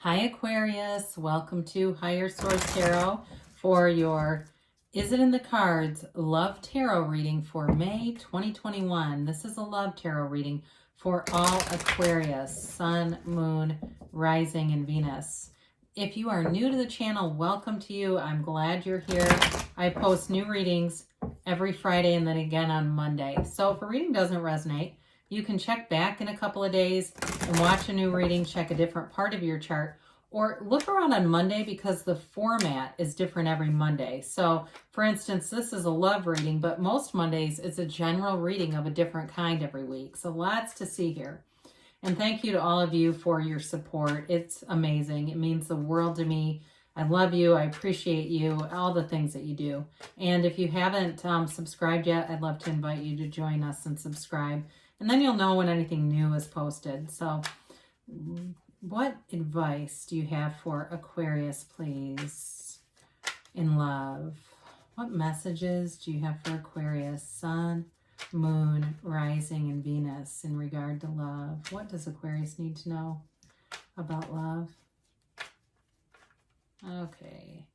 Hi Aquarius, welcome to Higher Source Tarot for your Is It in the Cards Love Tarot reading for May 2021. This is a love tarot reading for all Aquarius, Sun, Moon, Rising, and Venus. If you are new to the channel, welcome to you. I'm glad you're here. I post new readings every Friday and then again on Monday. So if a reading doesn't resonate, you can check back in a couple of days and watch a new reading, check a different part of your chart, or look around on Monday because the format is different every Monday. So, for instance, this is a love reading, but most Mondays it's a general reading of a different kind every week. So lots to see here. And thank you to all of you for your support. It's amazing. It means the world to me. I love you. I appreciate you, all the things that you do. And if you haven't subscribed yet, I'd love to invite you to join us and subscribe. And then you'll know when anything new is posted. So what advice do you have for Aquarius, please, in love? What messages do you have for Aquarius, Sun, Moon, Rising, and Venus in regard to love? What does Aquarius need to know about love? Okay.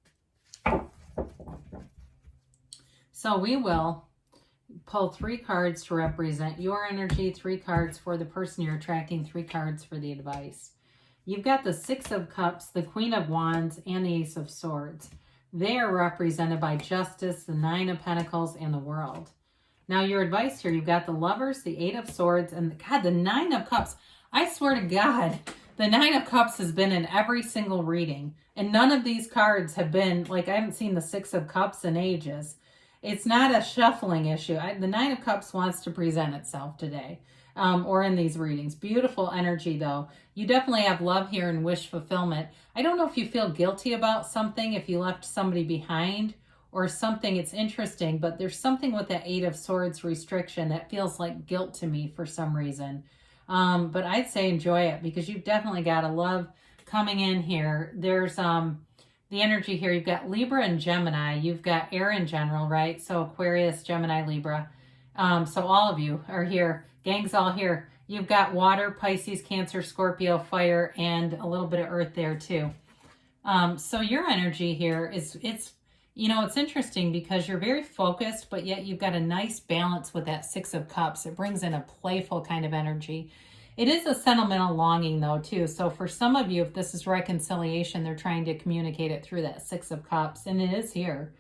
So we will pull 3 cards to represent your energy, 3 cards for the person you're attracting, 3 cards for the advice. You've got the 6 of Cups, the Queen of Wands, and the Ace of Swords. They are represented by Justice, the 9 of Pentacles, and the World. Now your advice here, you've got the Lovers, the 8 of Swords, and God, the 9 of Cups. I swear to God, the 9 of Cups has been in every single reading. And none of these cards have been, like I haven't seen the 6 of Cups in ages. It's not a shuffling issue. The 9 of Cups wants to present itself today or in these readings. Beautiful energy, though. You definitely have love here and wish fulfillment. I don't know if you feel guilty about something, if you left somebody behind or something. It's interesting, but there's something with that 8 of Swords restriction that feels like guilt to me for some reason. But I'd say enjoy it because you've definitely got a love coming in here. There's the energy here, you've got Libra and Gemini. You've got air in general, right? So Aquarius, Gemini, Libra. So all of you are here. Gang's all here. You've got water, Pisces, Cancer, Scorpio, fire, and a little bit of earth there too. So your energy here is, it's interesting because you're very focused, but yet you've got a nice balance with that 6 of Cups. It brings in a playful kind of energy. It is a sentimental longing, though, too. So for some of you, if this is reconciliation, they're trying to communicate it through that 6 of Cups, and it is here.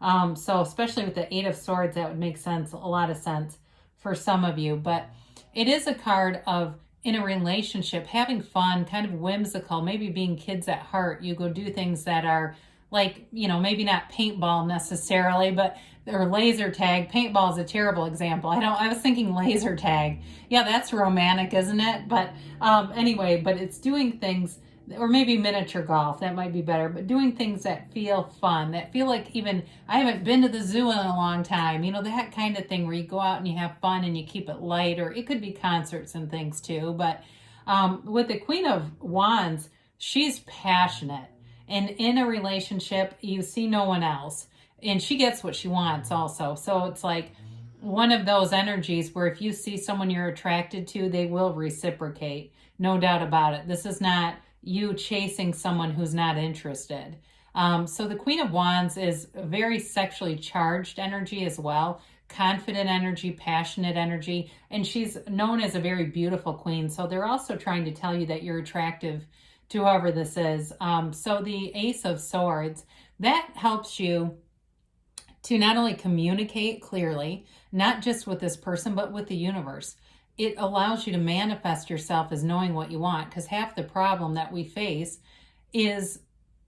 So especially with the 8 of Swords, that would make sense, a lot of sense for some of you. But it is a card of, in a relationship, having fun, kind of whimsical, maybe being kids at heart. You go do things that are like, maybe not paintball necessarily, but or laser tag. Paintball is a terrible example. I was thinking laser tag. Yeah, that's romantic, isn't it? But anyway, but it's doing things, or maybe miniature golf, that might be better, but doing things that feel fun, that feel like, even, I haven't been to the zoo in a long time, that kind of thing where you go out and you have fun and you keep it light, or it could be concerts and things too. But with the Queen of Wands, she's passionate. And in a relationship, you see no one else. And she gets what she wants also. So it's like one of those energies where if you see someone you're attracted to, they will reciprocate. No doubt about it. This is not you chasing someone who's not interested. So the Queen of Wands is a very sexually charged energy as well. Confident energy, passionate energy. And she's known as a very beautiful queen. So they're also trying to tell you that you're attractive to whoever this is. So the Ace of Swords, that helps you to not only communicate clearly, not just with this person, but with the universe. It allows you to manifest yourself as knowing what you want, because half the problem that we face is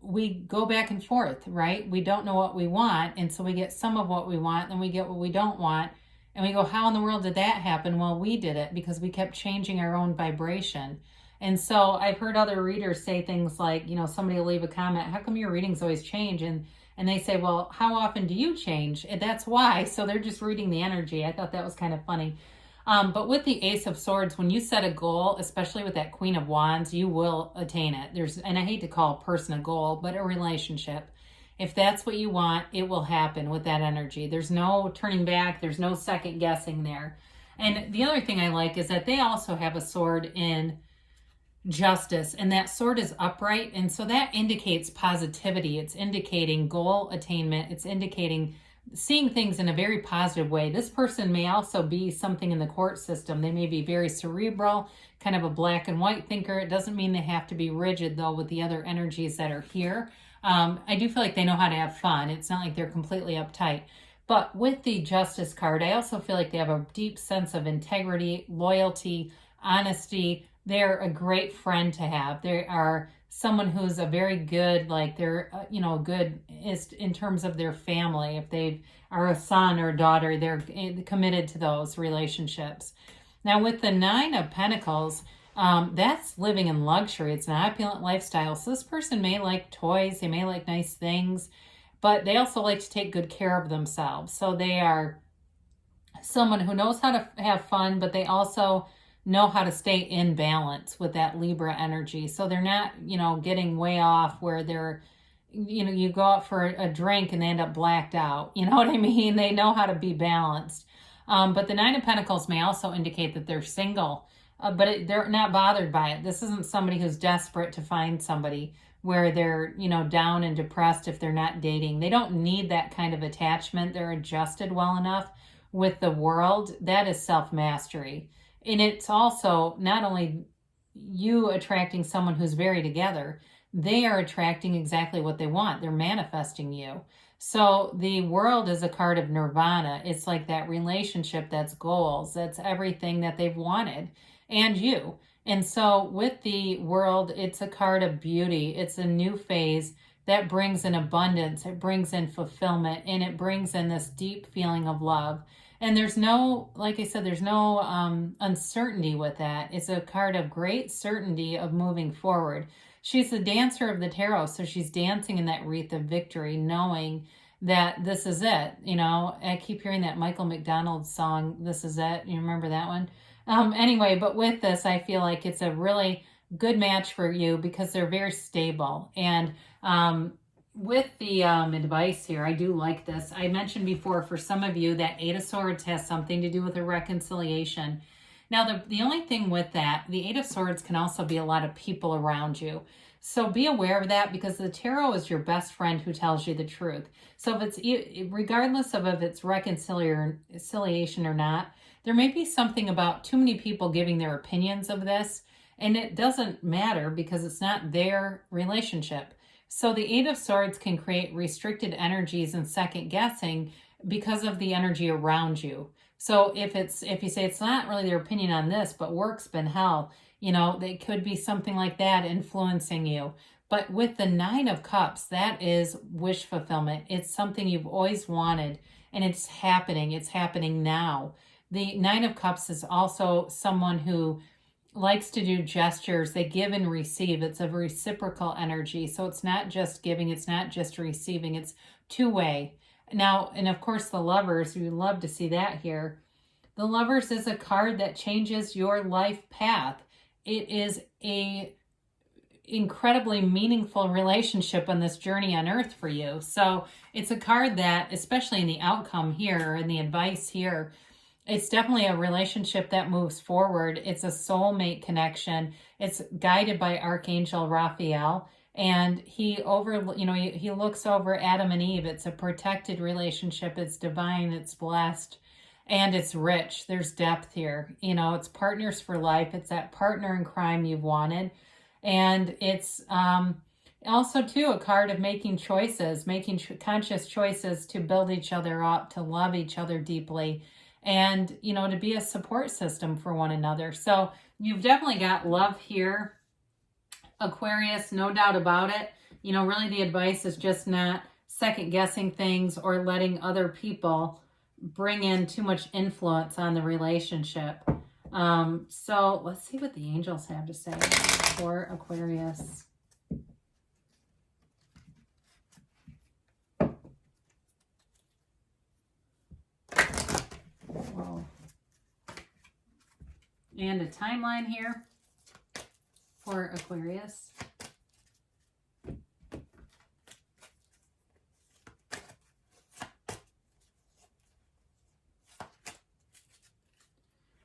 we go back and forth, right? We don't know what we want, and so we get some of what we want, and we get what we don't want, and we go, how in the world did that happen? Well, we did it because we kept changing our own vibration. And so I've heard other readers say things like, somebody will leave a comment, how come your readings always change? And they say, well, how often do you change? And that's why. So they're just reading the energy. I thought that was kind of funny. But with the Ace of Swords, when you set a goal, especially with that Queen of Wands, you will attain it. And I hate to call a person a goal, but a relationship. If that's what you want, it will happen with that energy. There's no turning back. There's no second guessing there. And the other thing I like is that they also have a sword in Justice, and that sword is upright, and so that indicates positivity. It's indicating goal attainment. It's indicating seeing things in a very positive way. This person may also be something in the court system. They may be very cerebral, kind of a black and white thinker. It doesn't mean they have to be rigid, though, with the other energies that are here. I do feel like they know how to have fun. It's not like they're completely uptight. But with the Justice card, I also feel like they have a deep sense of integrity, loyalty, honesty. They're a great friend to have. They are someone who's a very good, like they're, good in terms of their family. If they are a son or a daughter, they're committed to those relationships. Now with the Nine of Pentacles, that's living in luxury. It's an opulent lifestyle. So this person may like toys. They may like nice things, but they also like to take good care of themselves. So they are someone who knows how to have fun, but they also know how to stay in balance with that Libra energy. So they're not, getting way off where they're, you go out for a drink and they end up blacked out. You know what I mean? They know how to be balanced. But the Nine of Pentacles may also indicate that they're single, but they're not bothered by it. This isn't somebody who's desperate to find somebody where they're, down and depressed if they're not dating. They don't need that kind of attachment. They're adjusted well enough with the world. That is self-mastery. And it's also not only you attracting someone who's very together, they are attracting exactly what they want. They're manifesting you. So the world is a card of nirvana. It's like that relationship that's goals. That's everything that they've wanted, and you. And so with the world, it's a card of beauty. It's a new phase that brings in abundance. It brings in fulfillment, and it brings in this deep feeling of love. And there's no, like I said, there's no uncertainty with that. It's a card of great certainty of moving forward. She's the dancer of the tarot, so she's dancing in that wreath of victory, knowing that this is it. I keep hearing that Michael McDonald song, This Is It. You remember that one? Anyway, but with this, I feel like it's a really good match for you because they're very stable. And with the advice here, I do like this. I mentioned before, for some of you, that Eight of Swords has something to do with a reconciliation. Now, the only thing with that, the Eight of Swords can also be a lot of people around you. So be aware of that, because the tarot is your best friend who tells you the truth. So if it's, regardless of if it's reconciliation or not, there may be something about too many people giving their opinions of this, and it doesn't matter because it's not their relationship. So the Eight of Swords can create restricted energies and second guessing because of the energy around you. So if you say it's not really their opinion on this, but work's been hell, they could be something like that influencing you. But with the Nine of Cups, that is wish fulfillment. It's something you've always wanted, and it's happening. It's happening now. The Nine of Cups is also someone who likes to do gestures. They give and receive. It's a reciprocal energy. So it's not just giving, it's not just receiving, it's two-way. Now, and of course the Lovers, we love to see that here. The Lovers is a card that changes your life path. It is a incredibly meaningful relationship on this journey on earth for you. So it's a card that, especially in the outcome here and the advice here, it's definitely a relationship that moves forward. It's a soulmate connection. It's guided by Archangel Raphael, and he looks over Adam and Eve. It's a protected relationship. It's divine. It's blessed, and it's rich. There's depth here. It's partners for life. It's that partner in crime you've wanted, and it's also too a card of making choices, making conscious choices to build each other up, to love each other deeply, and, to be a support system for one another. So you've definitely got love here, Aquarius, no doubt about it. Really the advice is just not second guessing things or letting other people bring in too much influence on the relationship. So let's see what the angels have to say for Aquarius. Whoa. And a timeline here for Aquarius.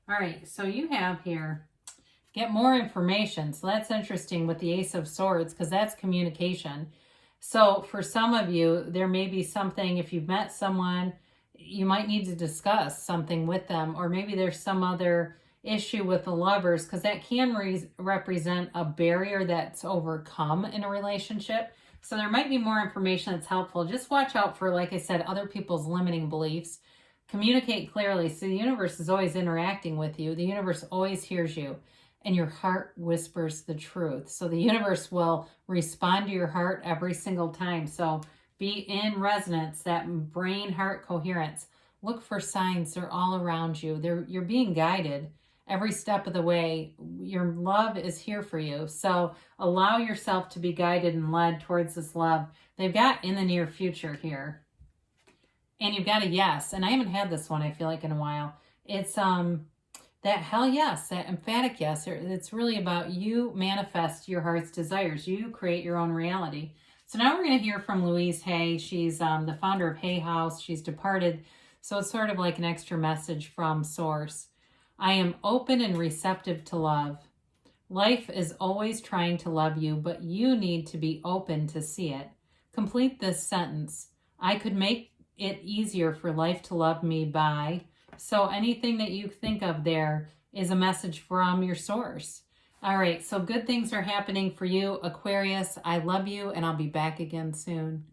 All right, so you have here get more information. So that's interesting with the Ace of Swords, because that's communication. So for some of you, there may be something, if you've met someone, you might need to discuss something with them, or maybe there's some other issue with the Lovers, because that can represent a barrier that's overcome in a relationship. So there might be more information that's helpful. Just watch out for, like I said, other people's limiting beliefs. Communicate clearly. So the universe is always interacting with you. The universe always hears you, and your heart whispers the truth. So the universe will respond to your heart every single time. So be in resonance, that brain-heart coherence. Look for signs. They're all around you. You're being guided every step of the way. Your love is here for you. So allow yourself to be guided and led towards this love they've got in the near future here. And you've got a yes. And I haven't had this one, I feel like, in a while. It's that hell yes, that emphatic yes. It's really about you manifest your heart's desires. You create your own reality. So now we're going to hear from Louise Hay. She's the founder of Hay House. She's departed. So it's sort of like an extra message from Source. I am open and receptive to love. Life is always trying to love you, but you need to be open to see it. Complete this sentence. I could make it easier for life to love me by. So anything that you think of there is a message from your source. All right, so good things are happening for you, Aquarius. I love you, and I'll be back again soon.